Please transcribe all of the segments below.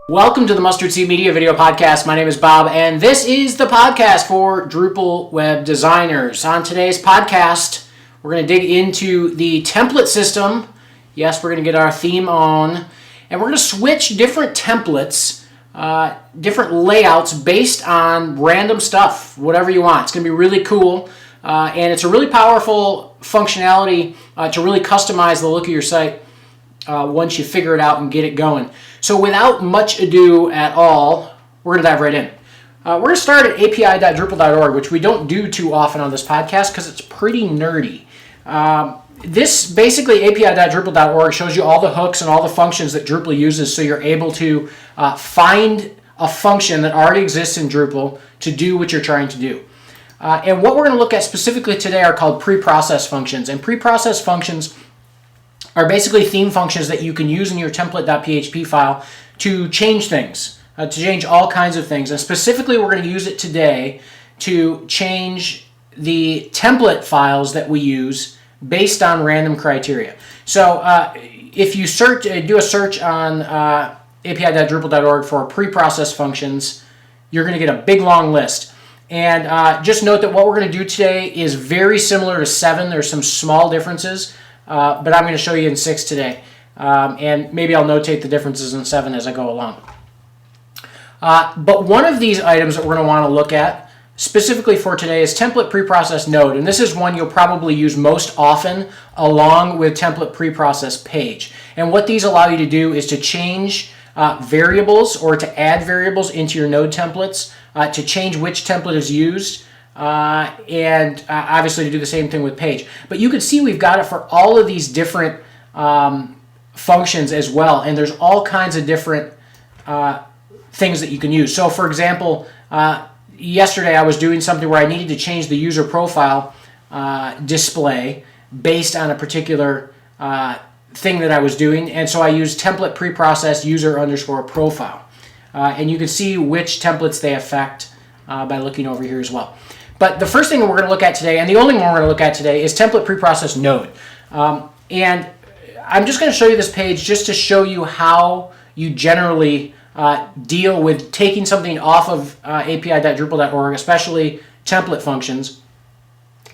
Welcome to the Mustard Seed Media Video Podcast. My name is Bob, and this is the podcast for Drupal web designers. On today's podcast, we're going to dig into the template system. Yes, we're going to get our theme on, and we're going to switch different templates, different layouts based on random stuff, whatever you want. It's going to be really cool, and it's a really powerful functionality to really customize the look of your site once you figure it out and get it going. So without much ado at all, we're going to dive right in. We're going to start at api.drupal.org, which we don't do too often on this podcast because it's pretty nerdy. This basically, api.drupal.org, shows you all the hooks and all the functions that Drupal uses, so you're able to find a function that already exists in Drupal to do what you're trying to do. And what we're going to look at specifically today are called preprocess functions. And preprocess functions are basically theme functions that you can use in your template.php file to change things, to change all kinds of things. And specifically, we're going to use it today to change the template files that we use based on random criteria. So if you do a search on api.drupal.org for preprocess functions, you're going to get a big long list. And just note that what we're going to do today is very similar to 7. There's some small differences. But I'm going to show you in 6 today, and maybe I'll notate the differences in 7 as I go along. But one of these items that we're going to want to look at specifically for today is template preprocess node, and this is one you'll probably use most often along with template preprocess page. And what these allow you to do is to change variables or to add variables into your node templates, to change which template is used, and obviously to do the same thing with page. But you can see we've got it for all of these different functions as well, and there's all kinds of different things that you can use. So for example, yesterday I was doing something where I needed to change the user profile display based on a particular thing that I was doing, and so I used template preprocess user underscore profile. And you can see which templates they affect by looking over here as well. But the first thing we're going to look at today, and the only one we're going to look at today, is template preprocess node. And I'm just going to show you this page just to show you how you generally deal with taking something off of api.drupal.org, especially template functions,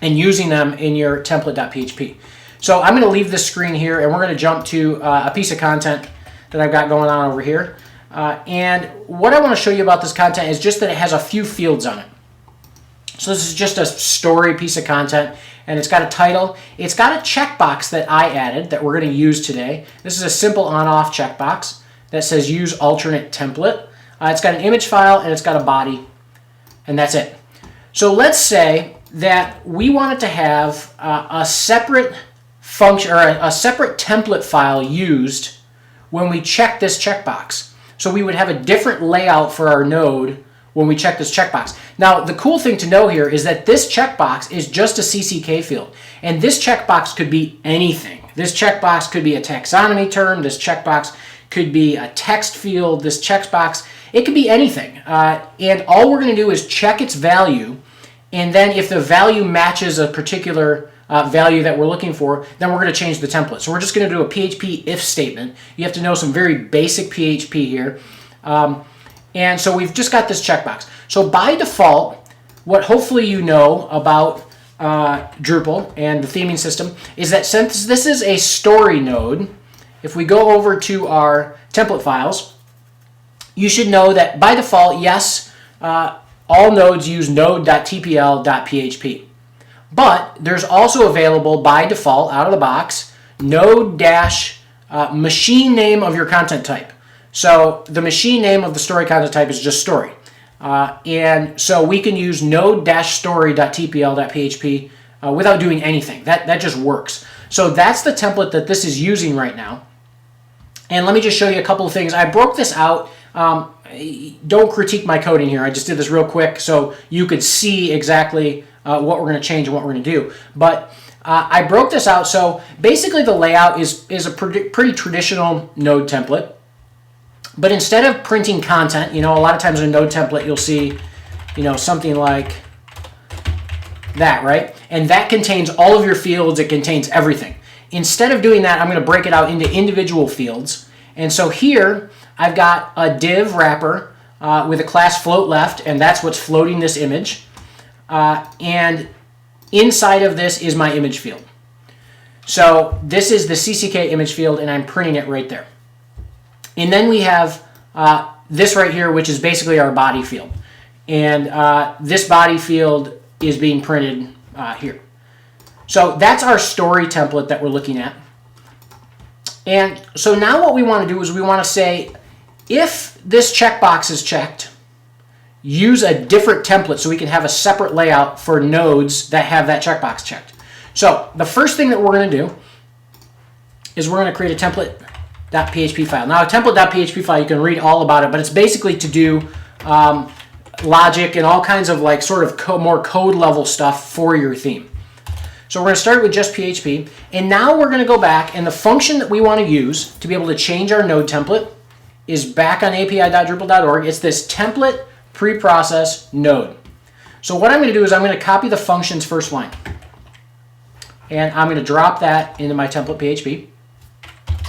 and using them in your template.php. So I'm going to leave this screen here, and we're going to jump to a piece of content that I've got going on over here. And what I want to show you about this content is just that it has a few fields on it. So this is just a story piece of content, and it's got a title. It's got a checkbox that I added that we're going to use today. This is a simple on-off checkbox that says use alternate template. It's got an image file, and it's got a body, and that's it. So let's say that we wanted to have a separate function or a separate template file used when we check this checkbox. So we would have a different layout for our node when we check this checkbox. Now, the cool thing to know here is that this checkbox is just a CCK field, and this checkbox could be anything. This checkbox could be a taxonomy term. This checkbox could be a text field. This checkbox, it could be anything. And all we're going to do is check its value, and then if the value matches a particular value that we're looking for, then we're going to change the template. So we're just going to do a PHP if statement. You have to know some very basic PHP here. And so we've just got this checkbox. So by default, what hopefully you know about Drupal and the theming system is that since this is a story node, if we go over to our template files, you should know that by default, yes, all nodes use node.tpl.php. But there's also available by default, out of the box, node-machine name of your content type. So the machine name of the story content type is just story. And so we can use node-story.tpl.php without doing anything. That just works. So that's the template that this is using right now. And let me just show you a couple of things. I broke this out. Don't critique my coding here. I just did this real quick so you could see exactly what we're going to change and what we're going to do. But I broke this out. So basically the layout is a pretty traditional node template. But instead of printing content, a lot of times in a node template you'll see, something like that, right? And that contains all of your fields. It contains everything. Instead of doing that, I'm going to break it out into individual fields. And so here, I've got a div wrapper with a class float left, and that's what's floating this image. And inside of this is my image field. So this is the CCK image field, and I'm printing it right there. And then we have this right here, which is basically our body field. And this body field is being printed here. So that's our story template that we're looking at. And so now what we want to do is we want to say, if this checkbox is checked, use a different template so we can have a separate layout for nodes that have that checkbox checked. So the first thing that we're going to do is we're going to create a template.php file. Now a template.php file, you can read all about it, but it's basically to do logic and all kinds of like sort of more code level stuff for your theme. So we're going to start with just PHP, and now we're going to go back, and the function that we want to use to be able to change our node template is back on api.drupal.org. It's this template preprocess node. So what I'm going to do is I'm going to copy the function's first line, and I'm going to drop that into my template PHP,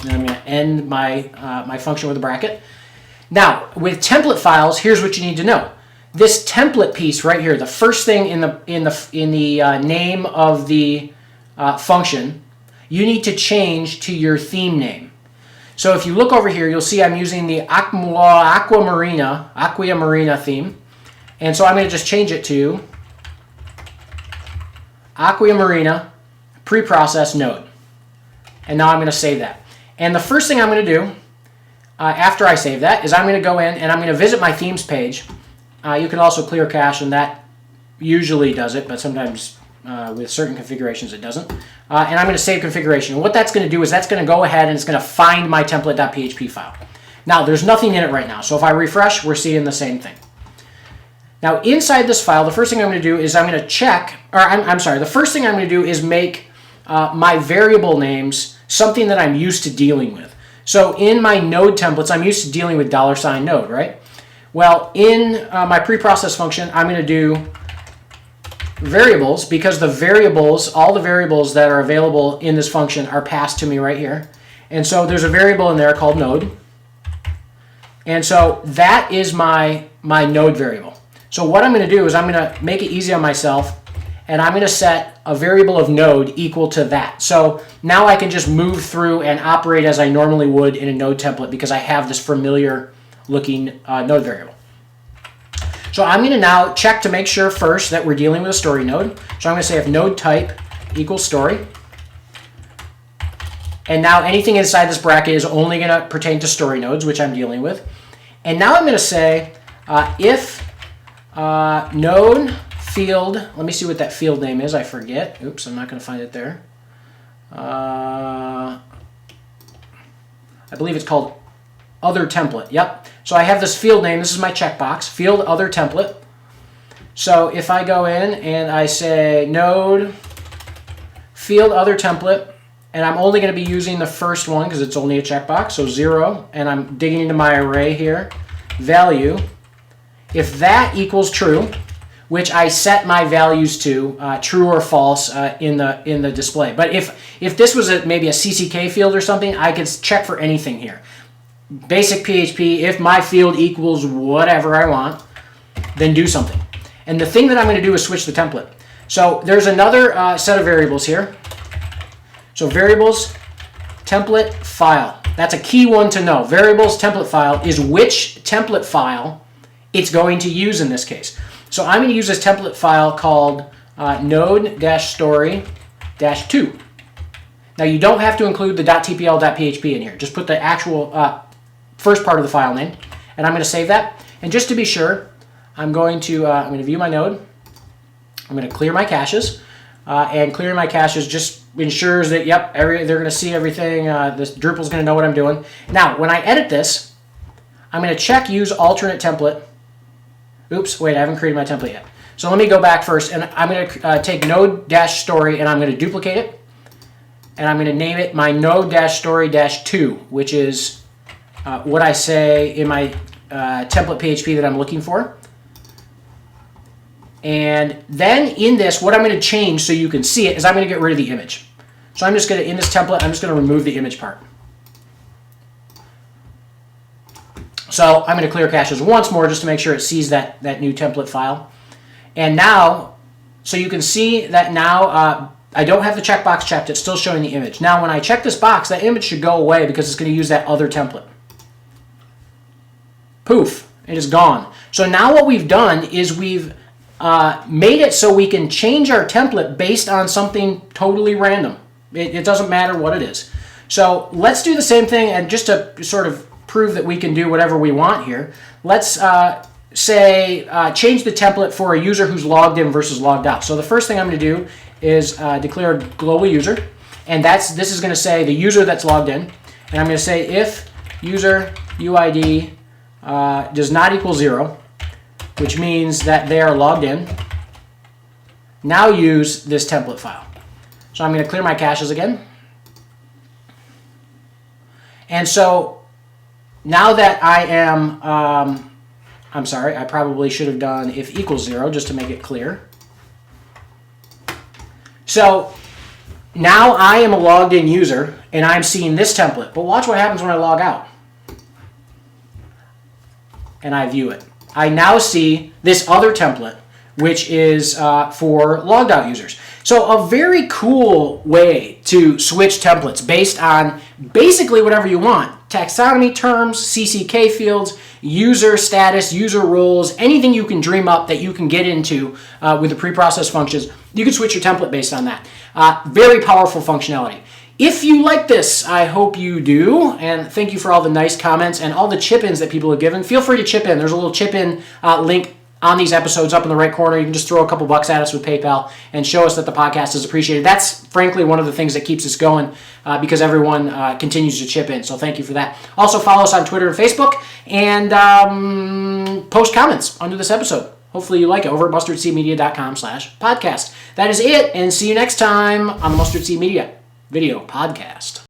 and I'm going to end my my function with a bracket. Now with template files, here's what you need to know. This template piece right here, the first thing in the name of the function, you need to change to your theme name. So if you look over here, you'll see I'm using the Aqua Marina theme, and so I'm going to just change it to Aqua Marina preprocess node, and now I'm going to save that. And the first thing I'm going to do after I save that is I'm going to go in and I'm going to visit my themes page. You can also clear cache, and that usually does it, but sometimes with certain configurations it doesn't. And I'm going to save configuration. And what that's going to do is that's going to go ahead and it's going to find my template.php file. Now, there's nothing in it right now, so if I refresh, we're seeing the same thing. Now, inside this file, the first thing I'm going to do is I'm going to check, or I'm sorry, the first thing I'm going to do is make my variable names something that I'm used to dealing with. So in my node templates, I'm used to dealing with $node, right? Well, in my preprocess function, I'm going to do variables, because the variables, all the variables that are available in this function are passed to me right here. And so there's a variable in there called node. And so that is my node variable. So what I'm going to do is I'm going to make it easy on myself, and I'm going to set a variable of node equal to that. So now I can just move through and operate as I normally would in a node template because I have this familiar looking node variable. So I'm going to now check to make sure first that we're dealing with a story node. So I'm going to say if node type equals story. And now anything inside this bracket is only going to pertain to story nodes, which I'm dealing with. And now I'm going to say if node field, let me see what that field name is. I forget. Oops, I'm not going to find it there. I believe it's called other template. Yep. So I have this field name. This is my checkbox, field other template. So if I go in and I say node field other template, and I'm only going to be using the first one because it's only a checkbox, so 0, and I'm digging into my array here, value, if that equals true, which I set my values to true or false in the display. But if this was maybe a CCK field or something, I could check for anything here. Basic PHP, if my field equals whatever I want, then do something. And the thing that I'm going to do is switch the template. So there's another set of variables here. So variables, template, file. That's a key one to know. Variables, template, file is which template file it's going to use in this case. So I'm going to use this template file called node-story-2. Now you don't have to include the .tpl.php in here. Just put the actual first part of the file name, and I'm going to save that. And just to be sure, I'm going to view my node. I'm going to clear my caches, and clearing my caches just ensures that yep, they're going to see everything. This Drupal's going to know what I'm doing. Now, when I edit this, I'm going to check use alternate template. Oops, wait, I haven't created my template yet. So let me go back first, and I'm going to take node-story, and I'm going to duplicate it, and I'm going to name it my node-story-2, which is what I say in my template PHP that I'm looking for. And then in this, what I'm going to change so you can see it is I'm going to get rid of the image. So I'm just going to, in this template, I'm just going to remove the image part. So I'm going to clear caches once more just to make sure it sees that new template file. And now, so you can see that now I don't have the checkbox checked. It's still showing the image. Now when I check this box, that image should go away because it's going to use that other template. Poof, it is gone. So now what we've done is we've made it so we can change our template based on something totally random. It doesn't matter what it is. So let's do the same thing, and just to sort of prove that we can do whatever we want here, let's say change the template for a user who's logged in versus logged out. So the first thing I'm going to do is declare a global user, and this is going to say the user that's logged in, and I'm going to say if user UID does not equal 0, which means that they are logged in, now use this template file. So I'm going to clear my caches again. And so now that I am, I'm sorry, I probably should have done if equals 0 just to make it clear. So now I am a logged in user and I'm seeing this template. But watch what happens when I log out. And I view it. I now see this other template, which is for logged out users. So a very cool way to switch templates based on basically whatever you want. Taxonomy terms, CCK fields, user status, user roles, anything you can dream up that you can get into with the preprocess functions, you can switch your template based on that. Very powerful functionality. If you like this, I hope you do, and thank you for all the nice comments and all the chip-ins that people have given. Feel free to chip in. There's a little chip-in link on these episodes up in the right corner. You can just throw a couple bucks at us with PayPal and show us that the podcast is appreciated. That's, frankly, one of the things that keeps us going because everyone continues to chip in, so thank you for that. Also, follow us on Twitter and Facebook, and post comments under this episode. Hopefully you like it over at mustardseedmedia.com/podcast. That is it, and see you next time on the Mustard Seed Media Video Podcast.